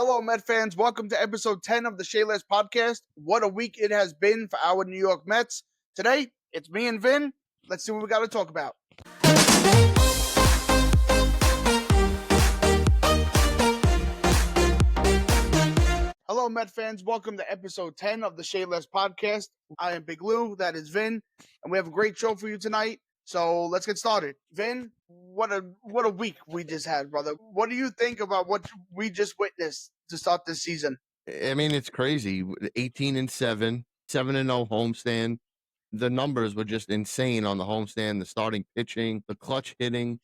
Hello, Met fans. Welcome to episode 10 of the Shea podcast. What a week it has been for our New York Mets. Today, it's me and Vin. Let's see what we got to talk about. Hello, Met fans. Welcome to episode 10 of the Shea podcast. I am Big Lou. That is Vin. And we have a great show for you tonight. So let's get started. Vin, what a week we just had, brother. What do you think about what we just witnessed to start this season? I mean, it's crazy. 18-7, 7-0 homestand. The numbers were just insane on the homestand. The starting pitching, the clutch hitting,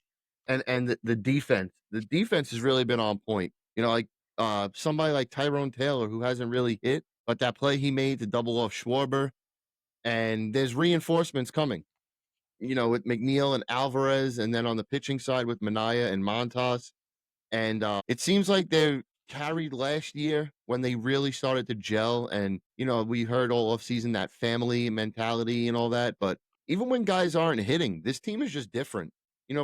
and the defense. The defense has really been on point. Somebody like Tyrone Taylor, who hasn't really hit, but that play he made to double off Schwarber, and there's reinforcements coming. With McNeil and Alvarez, and then on the pitching side with Minaya and Montas. And it seems like they're carried last year when they really started to gel. And, we heard all off season that family mentality and all that. But even when guys aren't hitting, this team is just different.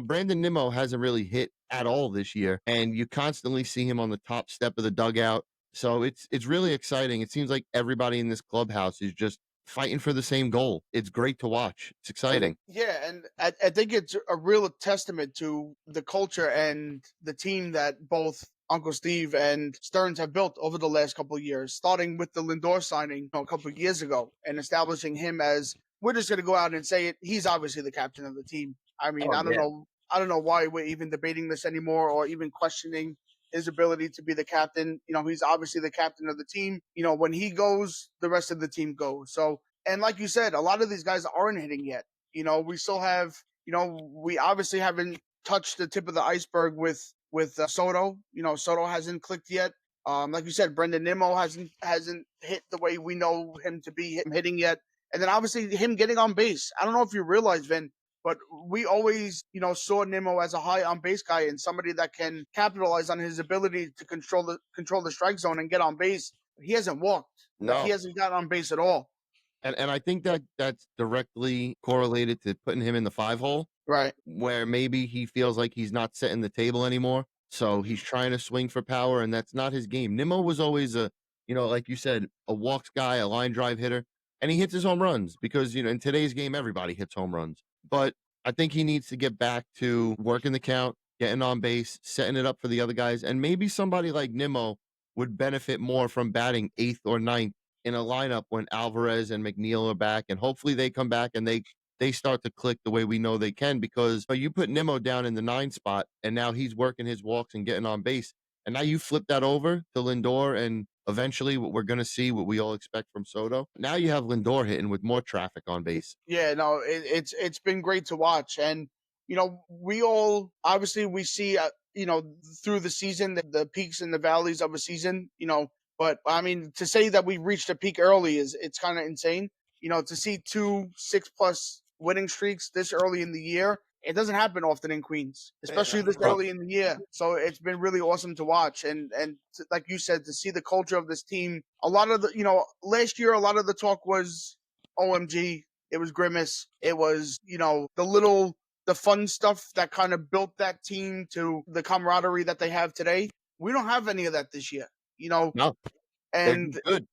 Brandon Nimmo hasn't really hit at all this year. And you constantly see him on the top step of the dugout. So it's really exciting. It seems like everybody in this clubhouse is just fighting for the same goal. It's great to watch. It's exciting. Yeah, and I think it's a real testament to the culture and the team that both Uncle Steve and Stearns have built over the last couple of years, starting with the Lindor signing a couple of years ago and establishing him as, we're just going to go out and say it, he's obviously the captain of the team. I mean, Oh, yeah. I don't know why we're even debating this anymore or even questioning his ability to be the captain. He's obviously the captain of the team. When he goes, the rest of the team goes. So, and like you said, a lot of these guys aren't hitting yet. We still have, we obviously haven't touched the tip of the iceberg with Soto. Soto hasn't clicked yet. Like you said, Brendan Nimmo hasn't hit the way we know him to be hitting yet. And then obviously him getting on base. I don't know if you realize, Vin, but we always, saw Nimmo as a high on base guy and somebody that can capitalize on his ability to control the strike zone and get on base. He hasn't walked. No. He hasn't gotten on base at all. And I think that's directly correlated to putting him in the 5 hole, Right. where maybe he feels like he's not setting the table anymore. So he's trying to swing for power, and that's not his game. Nimmo was always like you said, a walks guy, a line drive hitter, and he hits his home runs because, in today's game, everybody hits home runs. But I think he needs to get back to working the count, getting on base, setting it up for the other guys. And maybe somebody like Nimmo would benefit more from batting 8th or 9th in a lineup when Alvarez and McNeil are back, and hopefully they come back and they start to click the way we know they can, because you put Nimmo down in the 9 spot and now he's working his walks and getting on base. And now you flip that over to Lindor, and eventually what we're going to see, what we all expect from Soto. Now you have Lindor hitting with more traffic on base. Yeah, no, it's been great to watch, and we all obviously we see through the season the peaks and the valleys of a season, but I mean, to say that we reached a peak early it's kind of insane. To see 2 6+ winning streaks this early in the year, it doesn't happen often in Queens, especially this early in the year. So it's been really awesome to watch, and like you said, to see the culture of this team. A lot of the last year, a lot of the talk was OMG. It was Grimace. It was, the fun stuff that kind of built that team to the camaraderie that they have today. We don't have any of that this year, No, and good.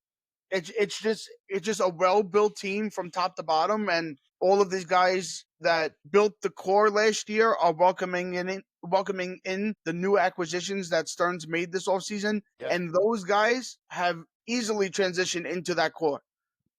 it's just a well-built team from top to bottom, and all of these guys that built the core last year are welcoming in the new acquisitions that Stearns made this offseason, and those guys have easily transitioned into that core.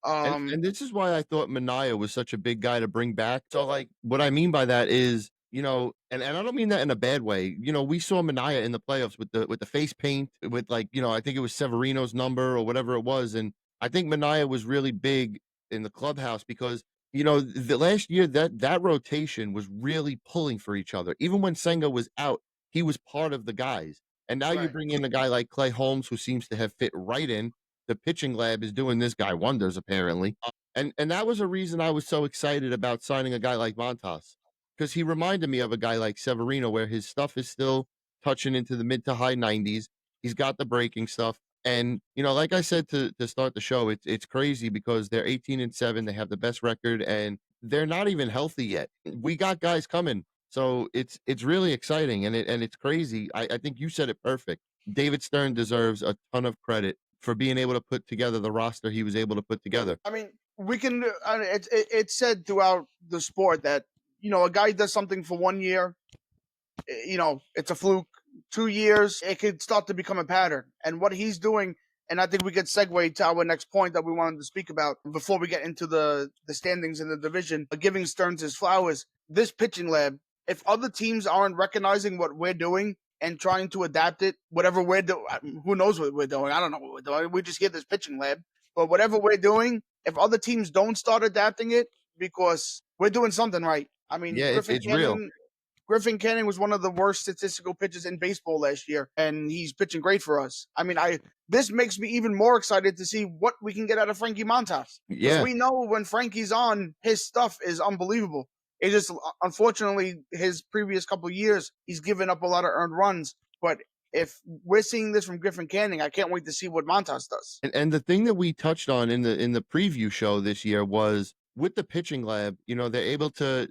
And this is why I thought Minaya was such a big guy to bring back. So, like, what I mean by that is, and I don't mean that in a bad way. We saw Minaya in the playoffs with the face paint, with, like, I think it was Severino's number or whatever it was. And I think Minaya was really big in the clubhouse because, the last year that rotation was really pulling for each other. Even when Senga was out, he was part of the guys. And now you bring in a guy like Clay Holmes, who seems to have fit right in. The pitching lab is doing this guy wonders, apparently. And that was a reason I was so excited about signing a guy like Montas, because he reminded me of a guy like Severino, where his stuff is still touching into the mid to high 90s. He's got the breaking stuff. And, like I said to start the show, it's crazy because they're 18-7. They have the best record, and they're not even healthy yet. We got guys coming. So it's really exciting, and it's crazy. I think you said it perfect. David Stern deserves a ton of credit for being able to put together the roster he was able to put together. I mean, we can. It's said throughout the sport that a guy does something for 1 year, it's a fluke. 2 years, it could start to become a pattern. And what he's doing, and I think we could segue to our next point that we wanted to speak about before we get into the standings in the division, giving Stearns his flowers. This pitching lab, if other teams aren't recognizing what we're doing and trying to adapt it, whatever we're doing, who knows what we're doing? I don't know what we're doing. We just get this pitching lab. But whatever we're doing, if other teams don't start adapting it, because we're doing something right. I mean, Yeah, it's real. Griffin Canning was one of the worst statistical pitchers in baseball last year, and he's pitching great for us. I mean, I this makes me even more excited to see what we can get out of Frankie Montas, because Yeah. we know when Frankie's on, his stuff is unbelievable. It just unfortunately his previous couple of years he's given up a lot of earned runs, but if we're seeing this from Griffin Canning, I can't wait to see what Montas does. And the thing that we touched on in the preview show this year was with the pitching lab, they're able to,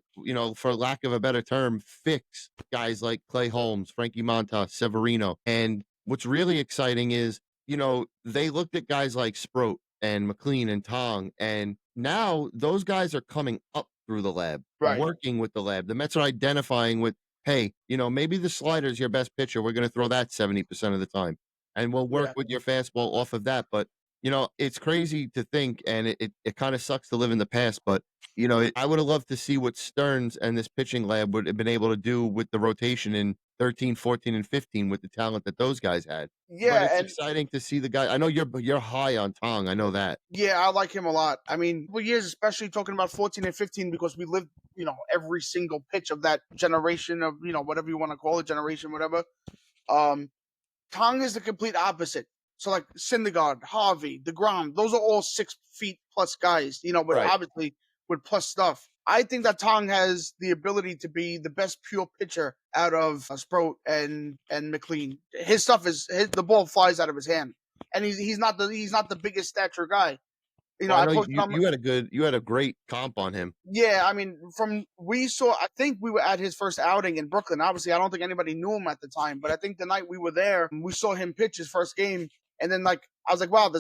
for lack of a better term, fix guys like Clay Holmes, Frankie Montas, Severino. And what's really exciting is, they looked at guys like Sproat and McLean and Tong, and now those guys are coming up through the lab, Right. working with the lab. The Mets are identifying with, hey, maybe the slider's your best pitcher. We're going to throw that 70% of the time and we'll work Yeah. with your fastball off of that. But it's crazy to think, and it kind of sucks to live in the past. But I would have loved to see what Stearns and this pitching lab would have been able to do with the rotation in 13, 14, and 15 with the talent that those guys had. But Yeah, it's and exciting to see the guy. I know you're high on Tong. I know that. yeah, I like him a lot. I mean, for years, especially talking about 14 and 15, because we lived, every single pitch of that generation of, whatever you want to call it, generation, whatever. Um, Tong is the complete opposite. So like Syndergaard, Harvey, DeGrom, those are all 6 feet plus guys, but Right. obviously with plus stuff. I think that Tong has the ability to be the best pure pitcher out of Sproat and McLean. His stuff the ball flies out of his hand, and he's not the biggest stature guy. Well, I I know posted on you had a great comp on him. yeah, I mean, I think we were at his first outing in Brooklyn. Obviously, I don't think anybody knew him at the time, but I think the night we were there, we saw him pitch his first game. And then, like, I was like, wow,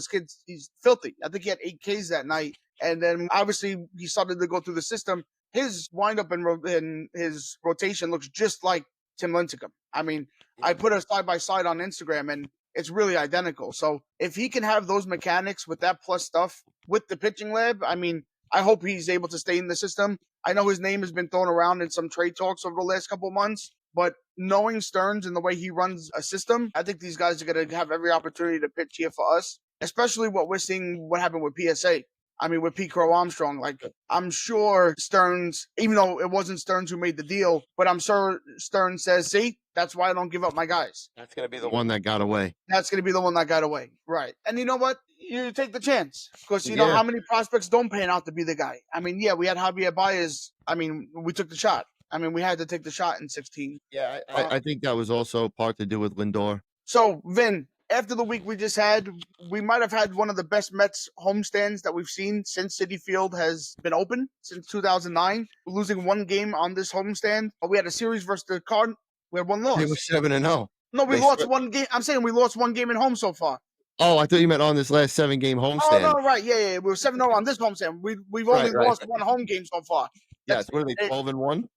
he's filthy. I think he had 8 Ks that night. And then, obviously, he started to go through the system. His windup and his rotation looks just like Tim Lincecum. I mean, I put us side by side on Instagram, and it's really identical. So if he can have those mechanics with that plus stuff with the pitching lab, I mean, I hope he's able to stay in the system. I know his name has been thrown around in some trade talks over the last couple of months, but knowing Stearns and the way he runs a system, I think these guys are going to have every opportunity to pitch here for us, especially what we're seeing what happened with PSA. I mean, with Pete Crow Armstrong, like, I'm sure Stearns, even though it wasn't Stearns who made the deal, but I'm sure Stearns says, see, that's why I don't give up my guys. That's gonna be the one that got away. That's going to be the one that got away. Right. And you know what? You take the chance because you know Yeah. how many prospects don't pan out to be the guy. I mean, yeah, we had Javier Baez. I mean, we took the shot. I mean, we had to take the shot in 16. Yeah, I think that was also part to do with Lindor. So, Vin, after the week we just had, we might have had one of the best Mets homestands that we've seen since Citi Field has been open since 2009. We're losing one game on this homestand. We had a series versus the Card. We had one They loss. were 7-0. No, we They lost swept. one game. I'm saying we lost one game at home so far. Oh, I thought you meant on this last 7-game Oh homestand. no, right, yeah. We were 7-0 on this homestand. We've only Right. lost one home game so far. Yes. That's What are they? 12-1.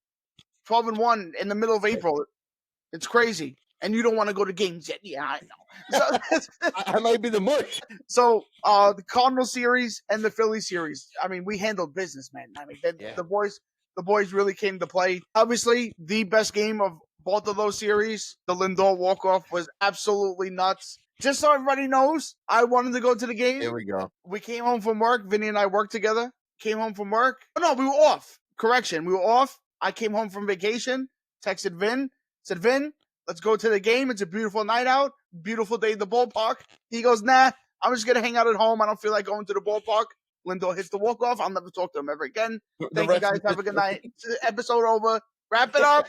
12-1 in the middle of April. It's crazy, and you don't want to go to games yet. Yeah, I know. I might be the mush. So the Cardinal series and the Philly series. I mean, we handled business, man. I mean, Yeah. the boys really came to play. Obviously, the best game of both of those series, the Lindor walk-off, was absolutely nuts. Just so everybody knows, I wanted to go to the game. Here we go. We came home from work. Vinny and I worked together. Came home from work. Oh, no, we were off. Correction. We were off. I came home from vacation. Texted Vin. Said, Vin, let's go to the game. It's a beautiful night out. Beautiful day at the ballpark. He goes, nah, I'm just going to hang out at home. I don't feel like going to the ballpark. Lindor hits the walk-off. I'll never talk to him ever again. Thank you, guys. Have a good night. Episode over. Wrap it up.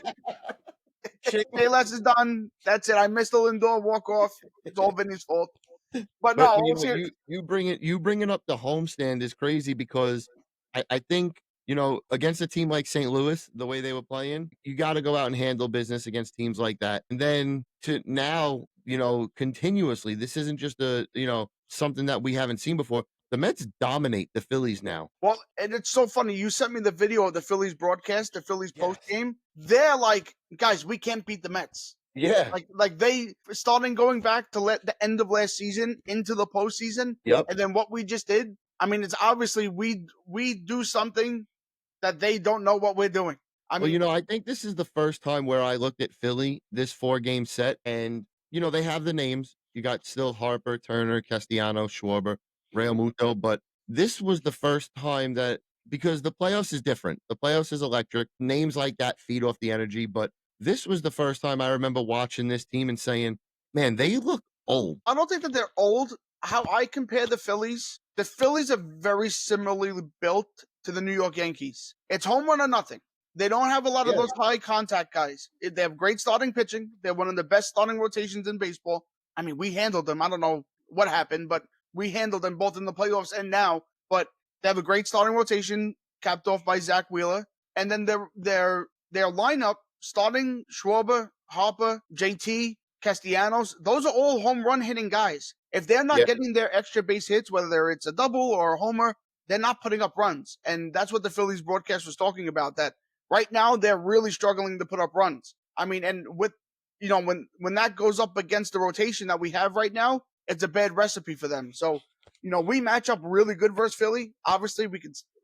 Day less is done. That's it. I missed the Lindor walk-off. It's all Vinny's fault. But no, But you bringing up the homestand is crazy because I think against a team like St. Louis, the way they were playing, you got to go out and handle business against teams like that. And then to now, continuously. This isn't just something that we haven't seen before. The Mets dominate the Phillies now. Well, and it's so funny. You sent me the video of the Phillies broadcast, the Phillies post Yes. game. They're like, guys, we can't beat the Mets. Yeah. Like they starting going back to let the end of last season into the postseason, Yep. and then what we just did. I mean, it's obviously we do something that they don't know what we're doing. I Well, mean, I think this is the first time where I looked at Philly, this 4-game set, and, they have the names. You got still Harper, Turner, Castellanos, Schwarber, Real Muto, but this was the first time that because the playoffs is different. The playoffs is electric. Names like that feed off the energy, but this was the first time I remember watching this team and saying, "Man, they look old." I don't think that they're old. How I compare the Phillies are very similarly built to the New York Yankees. It's home run or nothing. They don't have a lot of Yes. those high contact guys. They have great starting pitching. They're one of the best starting rotations in baseball. I mean, we handled them. I don't know what happened, but we handled them both in the playoffs and now. But they have a great starting rotation, capped off by Zach Wheeler, and then their lineup starting Schwarber, Harper, JT, Castellanos, those are all home run hitting guys. If they're not Yeah. getting their extra base hits, whether it's a double or a homer, they're not putting up runs. And that's what the Phillies broadcast was talking about. That right now they're really struggling to put up runs. I mean, and with when that goes up against the rotation that we have right now, it's a bad recipe for them. So, we match up really good versus Philly. Obviously,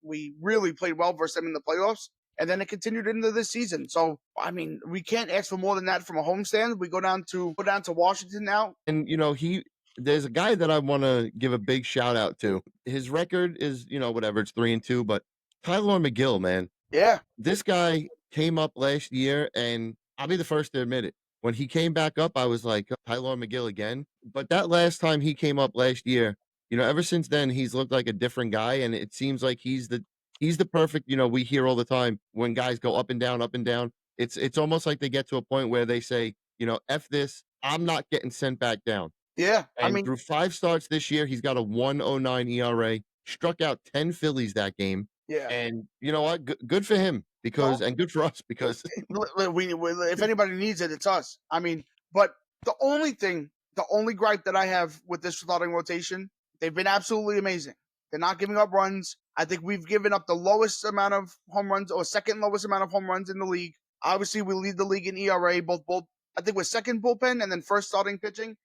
we really played well versus them in the playoffs. And then it continued into this season. So I mean, we can't ask for more than that from a homestand. We go down to Washington now. And, there's a guy that I wanna give a big shout out to. His record is, whatever, it's 3-2, but Tyler McGill, man. Yeah, This guy came up last year, and I'll be the first to admit it. When he came back up, I was like, Tyler McGill again. But that last time he came up last year, ever since then, he's looked like a different guy, and it seems like he's the perfect, we hear all the time when guys go up and down, up and down. It's almost like they get to a point where they say, "F this, I'm not getting sent back down." yeah. I And mean, through 5 starts this year, he's got a 1.09 ERA, struck out 10 Phillies that game, yeah. and you know what? Good for him because Well, and good for us because if anybody needs it, it's us. I mean, but the only gripe that I have with this starting rotation, they've been absolutely amazing. They're not giving up runs. I think we've given up the lowest amount of home runs or second lowest amount of home runs in the league. Obviously, we lead the league in ERA, both. I think we're second bullpen and then first starting pitching.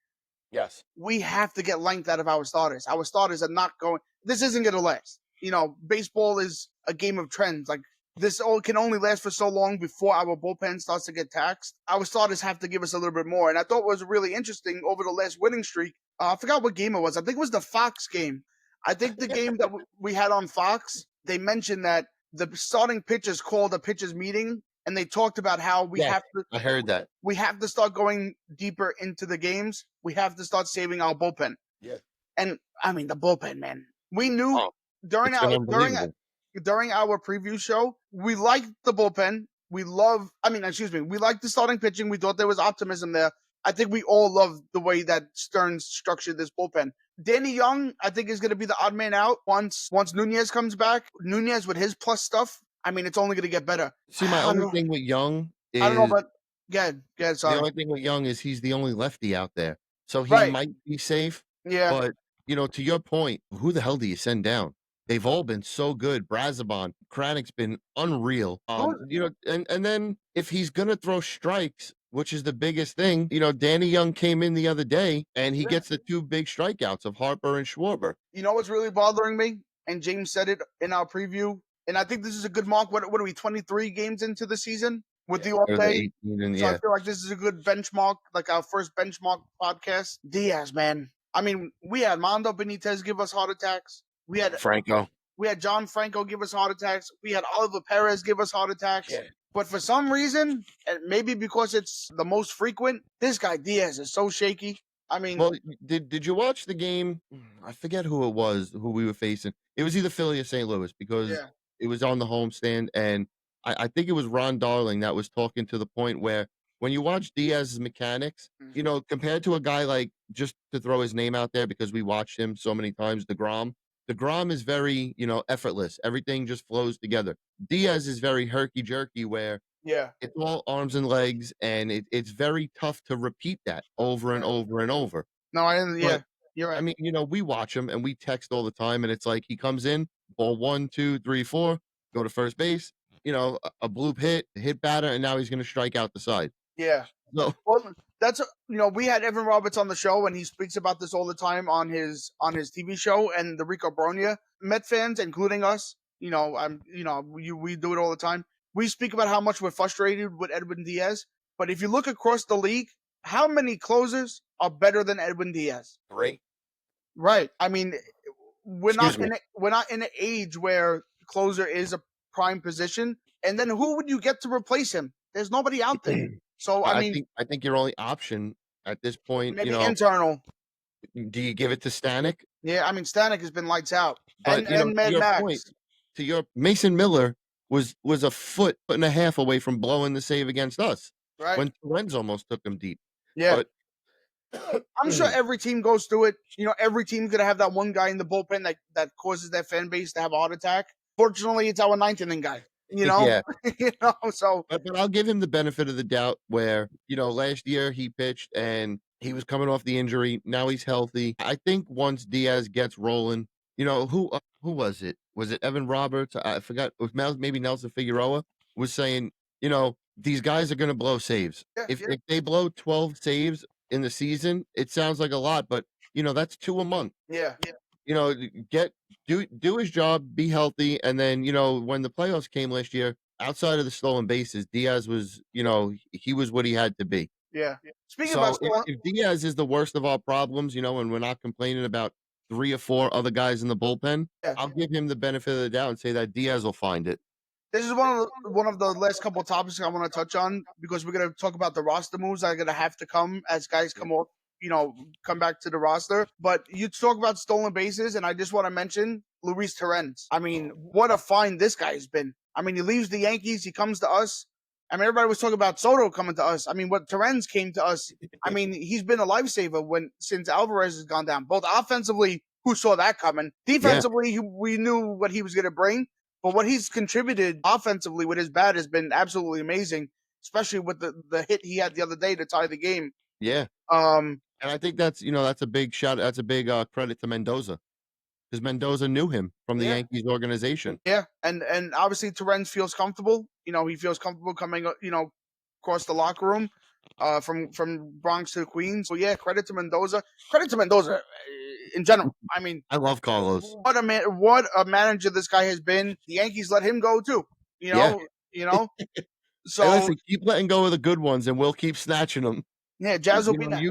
Yes. We have to get length out of our starters. Our starters are not going. This isn't going to last. Baseball is a game of trends. Like this all can only last for so long before our bullpen starts to get taxed. Our starters have to give us a little bit more. And I thought what was really interesting over the last winning streak. I forgot what game it was. I think it was the Fox game. I think the game that we had on Fox. They mentioned that the starting pitchers called a pitchers meeting, and they talked about how Yes, I heard that. we have to start going deeper into the games. We have to start saving our bullpen. Yeah. And I mean the bullpen, man. We knew Oh, during it's been our unbelievable. during our preview show, we liked the bullpen. Excuse me, we liked the starting pitching. We thought there was optimism there. I think we all love the way that Stearns structured this bullpen. Danny Young, I think, is going to be the odd man out once Nunez comes back. Nunez with his plus stuff. I mean, it's only going to get better. See, my only thing with Young I don't know, is but the sorry. only thing with Young is he's the only lefty out there, so he Right. might be safe, Yeah. but, to your point, who the hell do you send down? They've all been so good. Brazabon, Krannick's been unreal, and then if he's gonna throw strikes, which is the biggest thing, Danny Young came in the other day, and he gets the 2 big strikeouts of Harper and Schwarber. You know what's really bothering me? And James said it in our preview. And I think this is a good mark. What are we, 23 games into the season with Yeah, the off or the day? 18 and So I yeah, feel like this is a good benchmark, like our first benchmark podcast. Diaz, man. I mean, we had Mondo Benitez give us heart attacks. Franco. We had John Franco give us heart attacks. We had Oliver Perez give us heart attacks. Yeah. But for some reason, and maybe because it's the most frequent, this guy Diaz is so shaky. I mean, Well, did you watch the game? I forget who it was, who we were facing. It was either Philly or St. Louis because yeah. it was on the homestand, and I think it was Ron Darling that was talking to the point where when you watch Diaz's mechanics, Mhm. compared to a guy like just to throw his name out there because we watched him so many times, DeGrom. DeGrom is very, effortless. Everything just flows together. Diaz is very herky jerky, where Yeah. It's all arms and legs, and it's very tough to repeat that over and over and over. No, But yeah, you're I right. mean, we watch him and we text all the time, and it's like he comes in, ball 1, 2, 3, 4, go to first base, a bloop hit batter, and now he's gonna strike out the side. Yeah. So Well, that's we had Evan Roberts on the show, and he speaks about this all the time on his TV show and the Rico Bronya. Met fans, including us, we do it all the time. We speak about how much we're frustrated with Edwin Diaz, but if you look across the league, how many closers are better than Edwin Diaz? great. Right. I mean, Excuse me. we're not in an age where closer is a prime position, and then who would you get to replace him? There's nobody out there. So I mean, I think your only option at this point, maybe internal. do you give it to Stanek? Yeah, I mean Stanek has been lights out, But, and to Mad your point, Max, Mason Miller was a foot and a half away from blowing the save against us right? when Lorenz almost took him deep. Yeah, But I'm sure every team goes through it. Every team's gonna have that one guy in the bullpen that causes their fan base to have a heart attack. Fortunately, it's our ninth inning guy. You know, yeah, so but I'll give him the benefit of the doubt where, last year he pitched and he was coming off the injury. Now he's healthy. I think once Diaz gets rolling, who was it? Was it Evan Roberts? I forgot. It was maybe Nelson Figueroa was saying, these guys are going to blow saves. yeah, If they blow 12 saves in the season, it sounds like a lot, but that's two a month. yeah, Get do his job, be healthy, and then when the playoffs came last year, outside of the stolen bases, Diaz was he was what he had to be. yeah. Speaking about So stolen, if Diaz is the worst of our problems, and we're not complaining about three or four other guys in the bullpen, yeah, I'll give him the benefit of the doubt and say that Diaz will find it. this is one of the last couple of topics I want to touch on because we're gonna talk about the roster moves that are gonna have to come as guys come off, come back to the roster. But you talk about stolen bases, and I just want to mention Luis Torrens. I mean, what a find this guy's been. I mean, he leaves the Yankees, he comes to us. I mean, everybody was talking about Soto coming to us. I mean, what Torrens came to us. I mean, he's been a lifesaver since Alvarez has gone down. Both offensively, who saw that coming? Yeah, Defensively, we knew what he was going to bring. But what he's contributed offensively with his bat has been absolutely amazing, especially with the hit he had the other day to tie the game. yeah, Um, and I think that's a big shout. That's a big credit to Mendoza because Mendoza knew him from the yeah, Yankees organization. yeah, and obviously Torrens feels comfortable. He feels comfortable coming, across the locker room, from Bronx to Queens. So yeah, credit to Mendoza. Credit to Mendoza in general. I mean, I love Carlos. what a manager this guy has been. The Yankees let him go too. You Yeah. know, you know. Hey, So listen, keep letting go of the good ones, and we'll keep snatching them. yeah, Jazz will be next.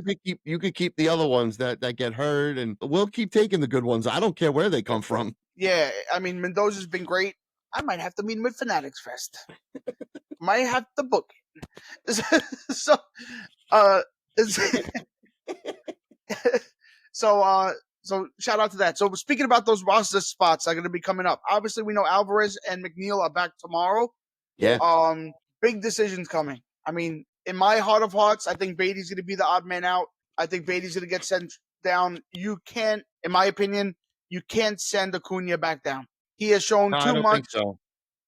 You could keep the other ones that get hurt, and we'll keep taking the good ones. I don't care where they come from. Yeah, I mean Mendoza's been great. I might have to meet him at Fanatics Fest. Might have to book it. So, uh, so, so shout out to that. So speaking about those roster spots that are going to be coming up, obviously we know Alvarez and McNeil are back tomorrow. Yeah, Big decisions coming. I mean, in my heart of hearts, I think Beatty's going to be the odd man out. I think Beatty's going to get sent down. You can't, in my opinion, you can't send Acuna back down. He has shown no, I too don't think much. so.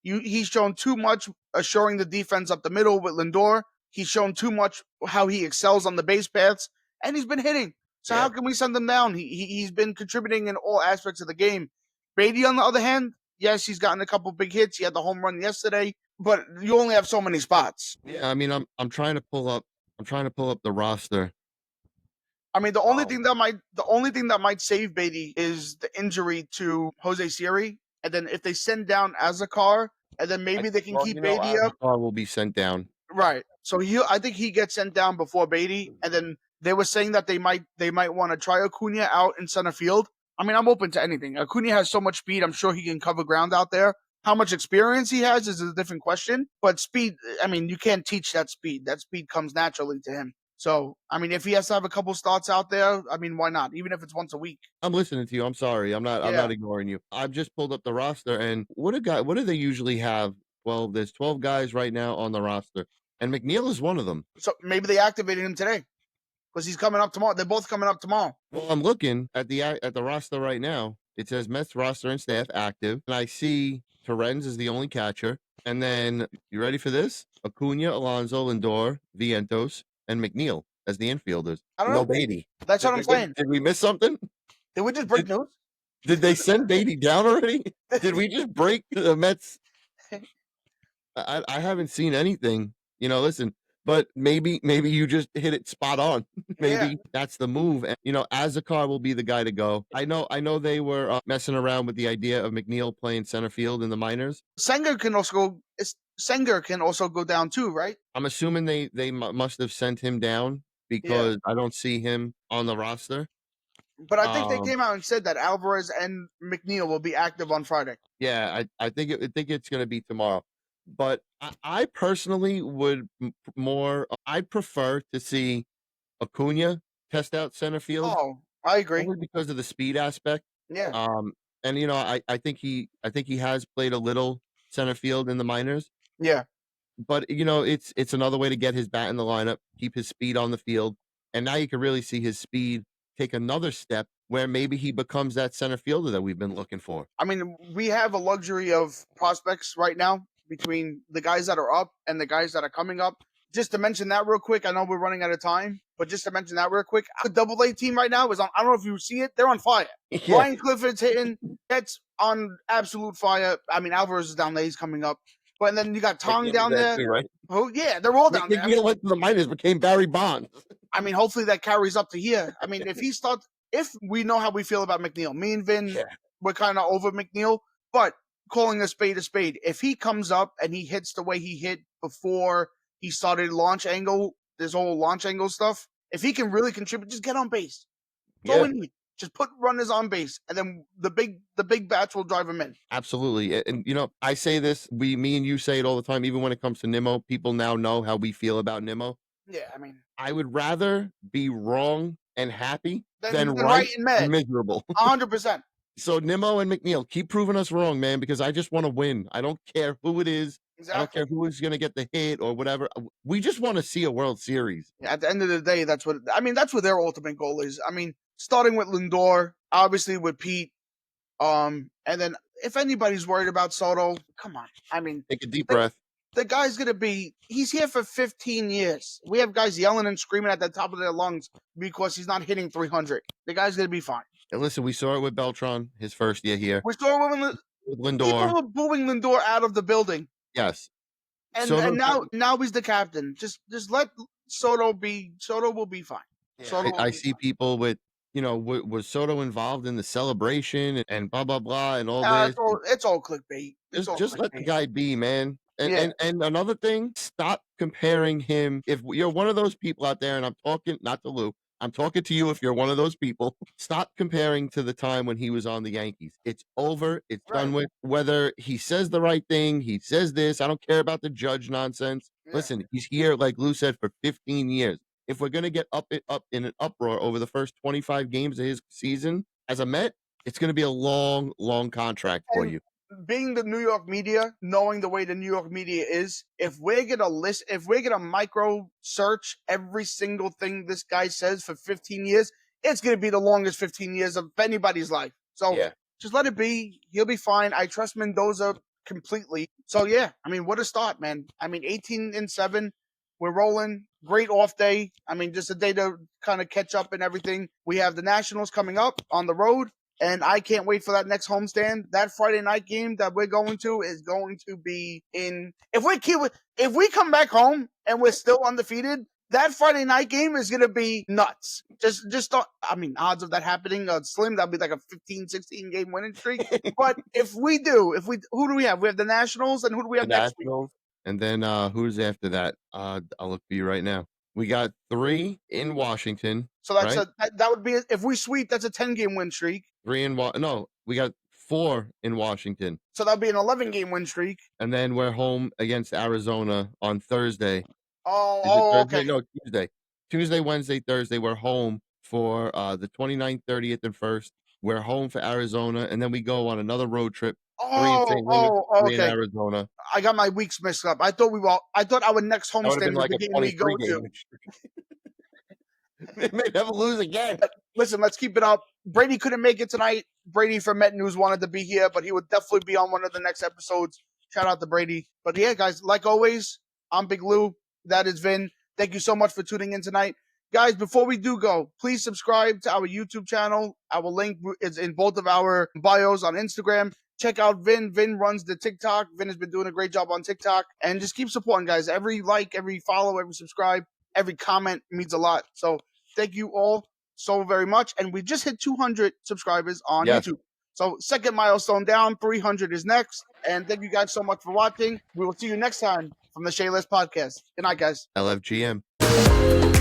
He's shown too much assuring the defense up the middle with Lindor. He's shown too much how he excels on the base paths, and he's been hitting. So how Yeah, can we send him down? He's been contributing in all aspects of the game. Beatty, on the other hand, yes, he's gotten a couple big hits. He had the home run yesterday, but you only have so many spots. yeah. I mean, I'm trying to pull up. I'm trying to pull up the roster. I mean, Um, the only thing that might save Beatty is the injury to Jose Siri, and then if they send down Azakar, and then maybe they can keep Beatty up. Azar will be sent down. Right. So I think he gets sent down before Beatty, and then they were saying that they might want to try Acuna out in center field. I mean, I'm open to anything. Acuna has so much speed. I'm sure he can cover ground out there. How much experience he has is a different question. But speed, I mean, you can't teach that speed. That speed comes naturally to him. So, I mean, if he has to have a couple starts out there, I mean, why not? Even if it's once a week. I'm listening to you. I'm sorry. I'm Yeah. not ignoring you. I've just pulled up the roster, and what do they usually have? Well, there's 12 guys right now on the roster, and McNeil is one of them. So maybe they activated him today because he's coming up tomorrow. They're both coming up tomorrow. Well, I'm looking at the roster right now. It says Mets roster and staff active, and I see Torrens is the only catcher. And then you ready for this? Acuna, Alonso, Lindor, Vientos, and McNeil as the infielders. I don't No know. Beatty. That's what Did I'm we saying. did we miss something? Did we just break Did news? did they send Beatty down already? Did we just break the Mets? I haven't seen anything. Listen, but maybe you just hit it spot on. Yeah. Maybe that's the move. And Azakar will be the guy to go. I know they were messing around with the idea of McNeil playing center field in the minors. Senger can also go down too, right? I'm assuming they must have sent him down Yeah. because I don't see him on the roster. But I think they Um, came out and said that Alvarez and McNeil will be active on Friday. yeah, I think it's going to be tomorrow. But I personally would I'd prefer to see Acuna test out center field Oh, I agree. only because of the speed aspect. Yeah. Um, and I think he has played a little center field in the minors, Yeah. but it's another way to get his bat in the lineup, keep his speed on the field, and now you can really see his speed take another step where maybe he becomes that center fielder that we've been looking for. I mean, we have a luxury of prospects right now between the guys that are up and the guys that are coming up. Just to mention that real quick, I know we're running out of time, but just to mention that real quick, the Double A team right now is on. I don't know if you see it; they're on fire. Yeah, Ryan Clifford's hitting; that's on absolute fire. I mean, Alvarez is down there; he's coming up. But then you got Tong McNeil's down that there. too, right? Oh yeah, they're all down there. McNeil went to the minors, became Barry Bonds. I mean, hopefully that carries up to here. I mean, if we know how we feel about McNeil, me and Vin, Yeah, we're kind of over McNeil, but calling a spade, if he comes up and he hits the way he hit before he started this whole launch angle stuff, if he can really contribute, just get on base. That's all yeah. we need. Just put runners on base, and then the big bats will drive him in. Absolutely. And I say this, me and you say it all the time, even when it comes to Nimmo, people now know how we feel about Nimmo. Yeah, I mean, I would rather be wrong and happy than then right right and and mad, miserable. 100%. So Nimmo and McNeil, keep proving us wrong, man, because I just want to win. I don't care who it is. I don't care Exactly. who is going to get the hit or whatever. We just want to see a World Series. At the end of the day, that's what I mean. That's what their ultimate goal is. I mean, starting with Lindor, obviously with Pete, and then if anybody's worried about Soto, come on. I mean, Take a deep the, breath. the guy's gonna be. He's here for 15 years. We have guys yelling and screaming at the top of their lungs because he's not hitting 300. The guy's gonna be fine. And listen, we saw it with Beltron his first year here. We're still With people Lindor, are booing Lindor out of the building, yes. and Soto's got now he's the captain. Just let Soto be. Soto will be fine. Yeah, Soto will I be see fine. people with, was Soto involved in the celebration and blah blah blah and all Nah, this? it's all clickbait. It's all Just let the clickbait. guy be, man. And Yeah, and and another thing, stop comparing him. If you're one of those people out there, and I'm talking not to Lou, I'm talking to you. If you're one of those people, stop comparing to the time when he was on the Yankees. It's over. It's done right. with. Whether he says the right thing, he says this. I don't care about the judge nonsense. Yeah. Listen, he's here, like Lou said, for 15 years. If we're gonna get up in an uproar over the first 25 games of his season as a Met, it's gonna be a long, long contract for And you. being the New York media, knowing the way the New York media is, if we're gonna micro search every single thing this guy says for 15 years, it's gonna be the longest 15 years of anybody's life. So Yeah. just let it be. He'll be fine. I trust Mendoza completely. So yeah, I mean, what a start, man. I mean, 18-7. We're rolling. Great off day. I mean, just a day to kind of catch up and everything. We have the Nationals coming up on the road. And I can't wait for that next homestand. That Friday night game that we're going to is going to be in. If we come back home and we're still undefeated, that Friday night game is going to be nuts. Just don't, I mean, odds of that happening are slim. That'll be like a 15, 16 game winning streak. But who do we have? We have the Nationals, and who do we The have next week? Nationals, and then, who's after that? I'll look for you right now. We got 3 in Washington, So that's right? that would be if we sweep. That's a 10 game win streak. 3 in Wa no, we got 4 in Washington, So that'd be an 11 game win streak. and then we're home against Arizona on Thursday. Oh, Is it okay. Thursday? No, Tuesday. Tuesday, Wednesday, Thursday, we're home for, the 29th, 30th, and 1st. We're home for Arizona, and then we go on another road trip, 3 in St. Louis, 3 in Okay. Arizona. I got my weeks mixed up. I thought our next That would've homestand been was like the a game we 23 go game. to. They may never lose again. Listen, let's keep it up. Brady couldn't make it tonight. Brady from Met News wanted to be here, but he would definitely be on one of the next episodes. Shout out to Brady. But yeah, guys, like always, I'm Big Lou. That is Vin. Thank you so much for tuning in tonight. Guys, before we do go, please subscribe to our YouTube channel. Our link is in both of our bios on Instagram. Check out Vin. Vin runs the TikTok. Vin has been doing a great job on TikTok. And just keep supporting, guys. Every like, every follow, every subscribe, every comment means a lot. So thank you all so very much. And we just hit 200 subscribers on Yes. YouTube. So second milestone down, 300 is next. And thank you guys so much for watching. We will see you next time from the Shea Podcast. Good night, guys. LFGM.